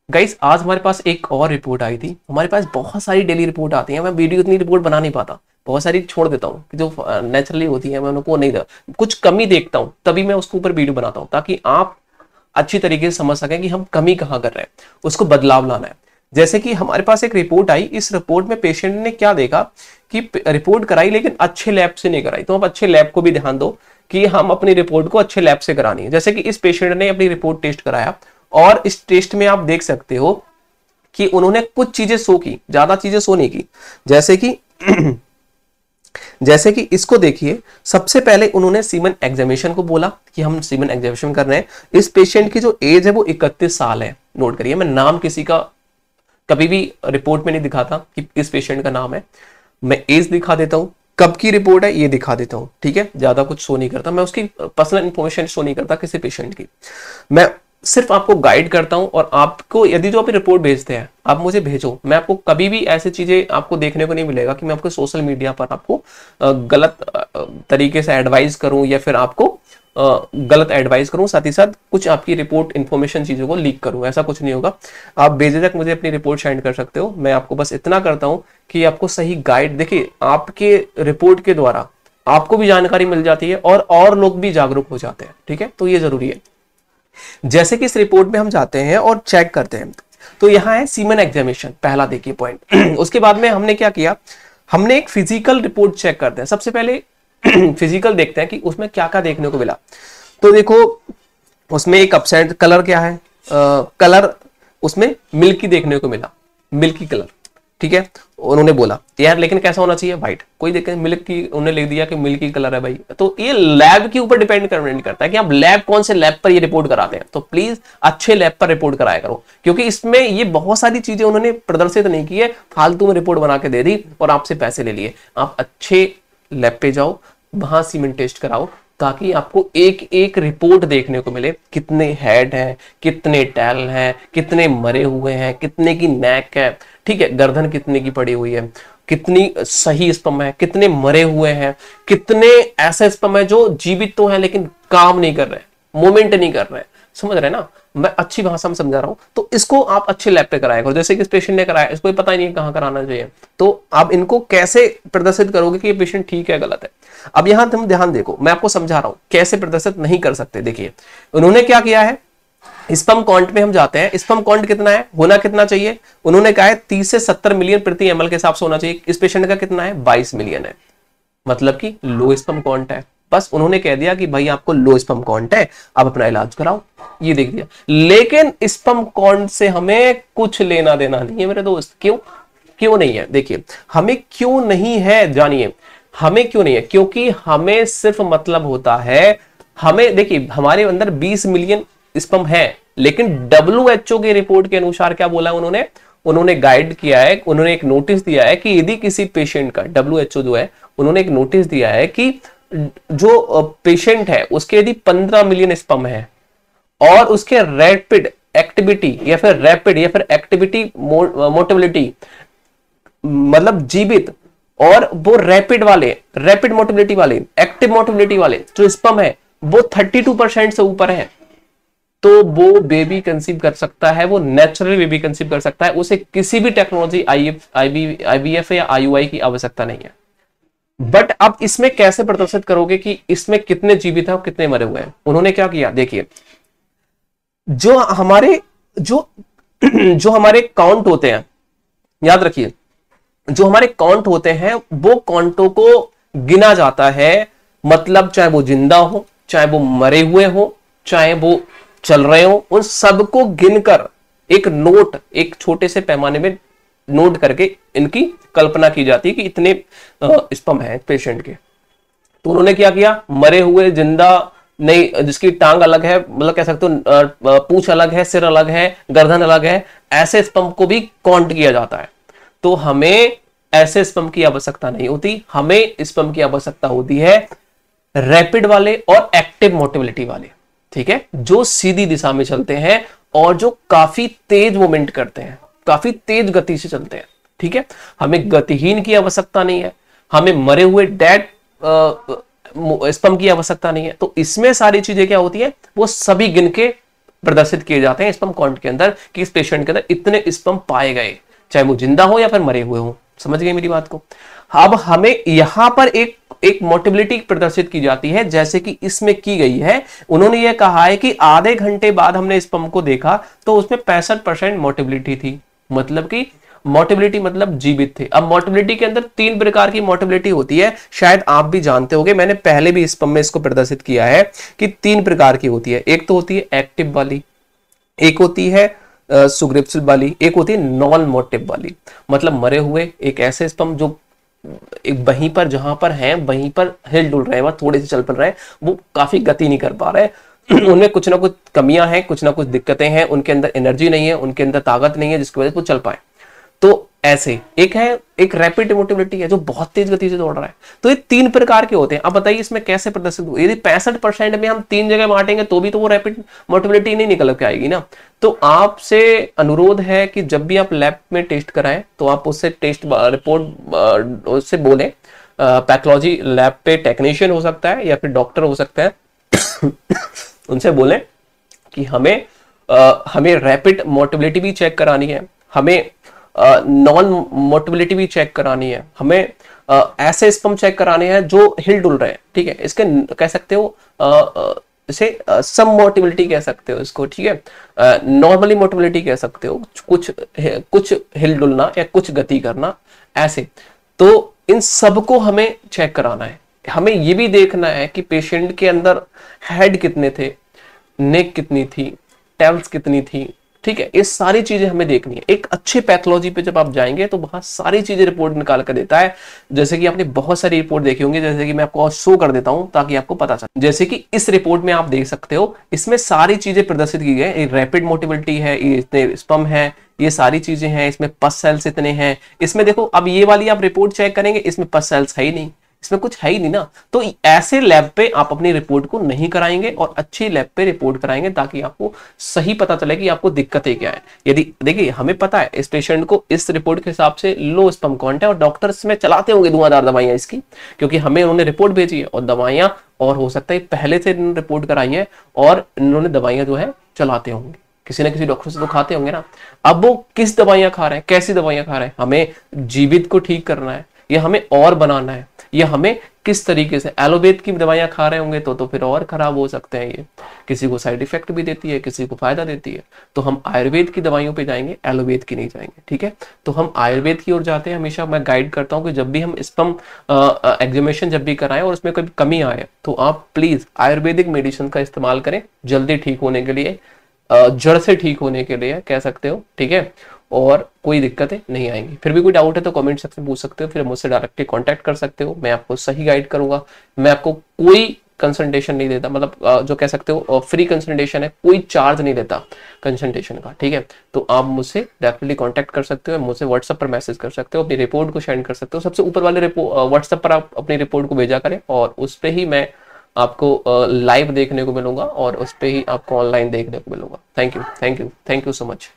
Guys आज हमारे पास एक और रिपोर्ट आई थी। हमारे पास बहुत सारी डेली रिपोर्ट आती है, मैं वीडियो इतनी रिपोर्ट बना नहीं पाता, बहुत सारी छोड़ देता हूँ जो नेचुरली होती है, मैं उनको नहीं कुछ कमी देखता हूँ तभी मैं उसके ऊपर वीडियो बनाता हूँ, ताकि आप अच्छी तरीके से समझ सकें कि हम कमी कहाँ कर रहे हैं, उसको बदलाव लाना है। जैसे कि हमारे पास एक रिपोर्ट आई, इस रिपोर्ट में पेशेंट ने क्या देखा कि रिपोर्ट कराई लेकिन अच्छे लैब से नहीं कराई। तो आप अच्छे लैब को भी ध्यान दो कि हम अपनी रिपोर्ट को अच्छे लैब से करानी है। जैसे कि इस पेशेंट ने अपनी रिपोर्ट टेस्ट कराया और इस टेस्ट में आप देख सकते हो कि उन्होंने कुछ चीजें शो की, ज्यादा चीजें शो नहीं की। जैसे कि जैसे कि इसको देखिए, सबसे पहले उन्होंने सीमन एग्जामिनेशन को बोला कि हम सीमन एग्जामिनेशन कर रहे हैं। इस पेशेंट की जो एज है वो 31 साल है। नोट करिए, मैं नाम किसी का कभी भी रिपोर्ट में नहीं दिखाता कि इस पेशेंट का नाम है, मैं एज दिखा देता हूं, कब की रिपोर्ट है ये दिखा देता हूं। ठीक है, ज्यादा कुछ शो नहीं करता, मैं उसकी पर्सनल इंफॉर्मेशन शो नहीं करता किसी पेशेंट की, मैं सिर्फ आपको गाइड करता हूं। और आपको यदि जो आप रिपोर्ट भेजते हैं आप मुझे भेजो, मैं आपको कभी भी ऐसी चीजें आपको देखने को नहीं मिलेगा कि मैं आपको सोशल मीडिया पर आपको गलत तरीके से एडवाइस करूं या फिर आपको गलत एडवाइस करूं, साथ ही साथ कुछ आपकी रिपोर्ट इंफॉर्मेशन चीजों को लीक करूं, ऐसा कुछ नहीं होगा। आप बेझिझक मुझे अपनी रिपोर्ट सेंड कर सकते हो, मैं आपको बस इतना करता हूं कि आपको सही गाइड, देखिए आपके रिपोर्ट के द्वारा आपको भी जानकारी मिल जाती है और लोग भी जागरूक हो जाते हैं। ठीक है, तो ये जरूरी है। जैसे कि इस रिपोर्ट में हम जाते हैं और चेक करते हैं, तो यहां है सीमन एग्जामिनेशन, पहला देखिए पॉइंट। उसके बाद में हमने क्या किया, हमने एक फिजिकल रिपोर्ट चेक करते हैं। सबसे पहले फिजिकल देखते हैं कि उसमें क्या क्या देखने को मिला। तो देखो उसमें एक अपसेंट कलर क्या है, कलर उसमें मिल्की देखने को मिला, मिल्की कलर। ठीक है, उन्होंने बोला यार लेकिन कैसा होना चाहिए, व्हाइट। कोई देखे मिल्क की, उन्होंने लिख दिया कि मिल्की कलर है भाई। तो ये लैब के ऊपर डिपेंड करता है कि आप लैब कौन से लैब पर ये रिपोर्ट कराते हैं। तो प्लीज अच्छे लैब पर रिपोर्ट कराया करो, क्योंकि इसमें ये बहुत सारी चीजें उन्होंने प्रदर्शित नहीं की है, फालतू में रिपोर्ट बना के दे दी और आपसे पैसे ले लिए। आप अच्छे लैब पे जाओ, वहां सीमेंट टेस्ट कराओ, ताकि आपको एक एक रिपोर्ट देखने को मिले, कितने हेड हैं, कितने टैल हैं, कितने मरे हुए हैं, कितने की नेक है, ठीक है, गर्दन कितने की पड़ी हुई है, कितनी सही स्पर्म है, कितने मरे हुए हैं, कितने ऐसे स्पर्म है जो जीवित तो हैं लेकिन काम नहीं कर रहे, मूवमेंट नहीं कर रहे। समझ रहे ना, मैं अच्छी भाषा में समझा रहा हूं। तो इसको आप अच्छे लैब पे कराया करो। जैसे कि इस पेशेंट ने कराया, इसको पता ही नहीं है कहां कराना चाहिए, तो आप इनको कैसे प्रदर्शित करोगे कि ये पेशेंट ठीक है गलत है। अब यहां तुम ध्यान देखो, मैं आपको समझा रहा हूं कैसे प्रदर्शित नहीं कर सकते। देखिए उन्होंने क्या किया है, स्पर्म काउंट में हम जाते हैं, स्पर्म काउंट कितना है, होना कितना चाहिए, उन्होंने कहा है 30 से 70 मिलियन प्रति एमएल के हिसाब से होना चाहिए। इस पेशेंट का कितना है, 22 मिलियन है, मतलब कि लो स्पर्म काउंट है। बस उन्होंने कह दिया कि भाई आपको लो स्पर्म काउंट है, आप अपना इलाज कराओ, ये देख दिया। लेकिन स्पर्म काउंट से हमें कुछ लेना देना नहीं है मेरे दोस्त। क्यों क्यों नहीं है, देखिए हमें क्यों नहीं है, जानिए हमें क्यों नहीं है। क्योंकि हमें सिर्फ मतलब होता है, हमें देखिए हमारे अंदर 20 मिलियन स्पर्म है, लेकिन WHO की रिपोर्ट के अनुसार क्या बोला उन्होंने गाइड किया है, उन्होंने एक नोटिस दिया है कि यदि किसी पेशेंट का, WHO जो है उन्होंने एक नोटिस दिया है कि जो पेशेंट है उसके यदि 15 मिलियन स्पर्म है और उसके रैपिड एक्टिविटी या फिर एक्टिविटी मोटिबिलिटी, मतलब जीवित और वो रैपिड मोटिबिलिटी वाले, एक्टिव मोटिबिलिटी वाले जो स्पर्म है वो 32% से ऊपर है, तो वो बेबी कंसीव कर सकता है, वो नेचुरली बेबी कंसीव कर सकता है, उसे किसी भी टेक्नोलॉजी IVF या IUI की आवश्यकता नहीं है। बट अब इसमें कैसे प्रदर्शित करोगे कि इसमें कितने जीवित है और कितने मरे हुए हैं। उन्होंने क्या किया, देखिए जो हमारे जो हमारे काउंट होते हैं, याद रखिए जो हमारे काउंट होते हैं वो काउंटों को गिना जाता है, मतलब चाहे वो जिंदा हो, चाहे वो मरे हुए हो, चाहे वो चल रहे हो, उन सबको गिनकर एक नोट, एक छोटे से पैमाने में नोट करके इनकी कल्पना की जाती है कि इतने स्पर्म है पेशेंट के। तो उन्होंने क्या किया, मरे हुए, जिंदा नहीं, जिसकी टांग अलग है, मतलब कह सकते हो पूंछ अलग है, सिर अलग है, गर्दन अलग है, ऐसे स्पर्म को भी काउंट किया जाता है। तो हमें ऐसे स्पर्म की आवश्यकता नहीं होती, हमें स्पर्म की आवश्यकता होती है रैपिड वाले और एक्टिव मोटिबिलिटी वाले, ठीक है, जो सीधी दिशा में चलते हैं और जो काफी तेज मूवमेंट करते हैं, काफी तेज गति से चलते हैं। ठीक है, हमें गतिहीन की आवश्यकता नहीं है, हमें मरे हुए डेड स्पर्म की आवश्यकता नहीं है। तो इसमें सारी चीजें क्या होती है, वो सभी गिन के प्रदर्शित किए जाते हैं स्पर्म काउंट के अंदर कि इस पेशेंट के अंदर इतने स्पर्म पाए गए, चाहे वो जिंदा हो या फिर मरे हुए हो। समझ गए मेरी बात को। अब हमें यहां पर एक मोटिबिलिटी प्रदर्शित की जाती है, जैसे कि इसमें की गई है। उन्होंने यह कहा है कि आधे घंटे बाद हमने स्पर्म को देखा तो उसमें 65% मोटिबिलिटी थी, मतलब कि मोटिबिलिटी मतलब जीवित थे। अब मोटिबिलिटी के अंदर 3 प्रकार की मोटिबिलिटी होती है, शायद आप भी जानते होंगे, मैंने पहले भी स्पर्म में इसको प्रदर्शित किया है कि 3 प्रकार की होती है। एक तो होती है एक्टिव वाली, एक होती है सुग्रिप्सिल वाली, एक होती है नॉन मोटिव वाली। मतलब मरे हुए एक ऐसे स्पर्म जो एक वहीं पर जहां पर हैं वहीं पर हिल डुल रहे हैं, वह थोड़े से चल पड़ रहे हैं, वो काफी गति नहीं कर पा रहे उनमें कुछ ना कुछ कमियां हैं, कुछ ना कुछ दिक्कतें हैं, उनके अंदर एनर्जी नहीं है, उनके अंदर ताकत नहीं है जिसकी वजह से वो चल पाए। तो ऐसे एक है, एक रैपिड मोटिबिलिटी है जो बहुत तेज गति से दौड़ रहा है। तो ये 3 प्रकार के होते हैं। अब बताइए इसमें कैसे प्रदर्शित हो। यदि 65% में हम 3 जगह बांटेंगे तो भी तो वो रैपिड मोटिबिलिटी नहीं निकल के आएगी ना। तो आपसे अनुरोध है कि जब भी आप लैब में टेस्ट कराएं तो आप उससे टेस्ट रिपोर्ट उससे बोलें। पैथोलॉजी लैब पे टेक्नीशियन हो सकता है या फिर डॉक्टर हो सकता है उनसे बोलें कि हमें रैपिड मोटिबिलिटी भी चेक करानी है, हमें नॉन मोटिबिलिटी भी चेक करानी है, हमें ऐसे स्पर्म चेक कराने हैं जो हिल डुल रहे हैं। ठीक है, इसके कह सकते हो इसे सम मोटिबिलिटी कह सकते हो इसको। ठीक है, नॉर्मली मोटिबिलिटी कह सकते हो, कुछ हिल डुलना या कुछ गति करना ऐसे। तो इन सबको हमें चेक कराना है। हमें ये भी देखना है कि पेशेंट के अंदर हेड कितने थे, नेक कितनी थी, टेल्स कितनी थी। ठीक है, ये सारी चीजें हमें देखनी है। एक अच्छे पैथोलॉजी पे जब आप जाएंगे तो वहां सारी चीजें रिपोर्ट निकाल कर देता है। जैसे कि आपने बहुत सारी रिपोर्ट देखी होंगी, जैसे कि मैं आपको शो कर देता हूं ताकि आपको पता चले। जैसे कि इस रिपोर्ट में आप देख सकते हो, इसमें सारी चीजें प्रदर्शित की गई। रैपिड मोटिबिलिटी है, ये इतने स्पर्म है, ये सारी चीजें हैं, इसमें पस सेल्स इतने हैं। इसमें देखो, अब ये वाली आप रिपोर्ट चेक करेंगे, इसमें पस सेल्स है ही नहीं, इसमें कुछ है ही नहीं ना। तो ऐसे लैब पे आप अपनी रिपोर्ट को नहीं कराएंगे और अच्छी लैब पे रिपोर्ट कराएंगे ताकि आपको सही पता चले कि आपको दिक्कतें क्या है। यदि देखिए, हमें पता है इस पेशेंट को इस रिपोर्ट के हिसाब से लो स्पर्म काउंट है और डॉक्टर इसमें चलाते होंगे धुआंधार दवाइयां इसकी, क्योंकि हमें उन्होंने रिपोर्ट भेजी है और दवाइयां, और हो सकता है पहले से इन्होंने रिपोर्ट कराई है और इन्होंने दवाइयां जो है चलाते होंगे, किसी ना किसी डॉक्टर से तो खाते होंगे ना। अब वो किस दवाइयां खा रहे हैं, कैसी दवाइयां खा रहे हैं, हमें जीवित को ठीक करना है या हमें और बनाना है, या हमें किस तरीके से एलोपैथ की दवाइयां खा रहे होंगे तो फिर और खराब हो सकते हैं। ये किसी को साइड इफेक्ट भी देती है, किसी को फायदा देती है। तो हम आयुर्वेद की दवाइयों पे जाएंगे, एलोपैथ की नहीं जाएंगे। ठीक है, तो हम आयुर्वेद की ओर जाते हैं। हमेशा मैं गाइड करता हूं कि जब भी हम स्पर्म एग्जामिनेशन जब भी कराएं और उसमें कोई कमी आए तो आप प्लीज आयुर्वेदिक मेडिसिन का इस्तेमाल करें जल्दी ठीक होने के लिए, जड़ से ठीक होने के लिए कह सकते हो। ठीक है, और कोई दिक्कतें नहीं आएंगी। फिर भी कोई डाउट है तो कमेंट सेक्शन में पूछ सकते हो, फिर मुझसे डायरेक्टली कांटेक्ट कर सकते हो। मैं आपको सही गाइड करूंगा। मैं आपको कोई कंसल्टेशन नहीं देता, मतलब जो कह सकते हो फ्री कंसल्टेशन है, कोई चार्ज नहीं लेता कंसल्टेशन का। ठीक है, तो आप मुझसे डायरेक्टली कांटेक्ट कर सकते हो, मुझसे व्हाट्सएप पर मैसेज कर सकते हो, अपनी रिपोर्ट को सेंड कर सकते हो। सबसे ऊपर वाले व्हाट्सएप पर आप अपनी रिपोर्ट को भेजा करें और उस पर ही मैं आपको लाइव देखने को मिलूंगा और उस पर ही आपको ऑनलाइन देखने को मिलूंगा। Thank you, thank you, thank you so much.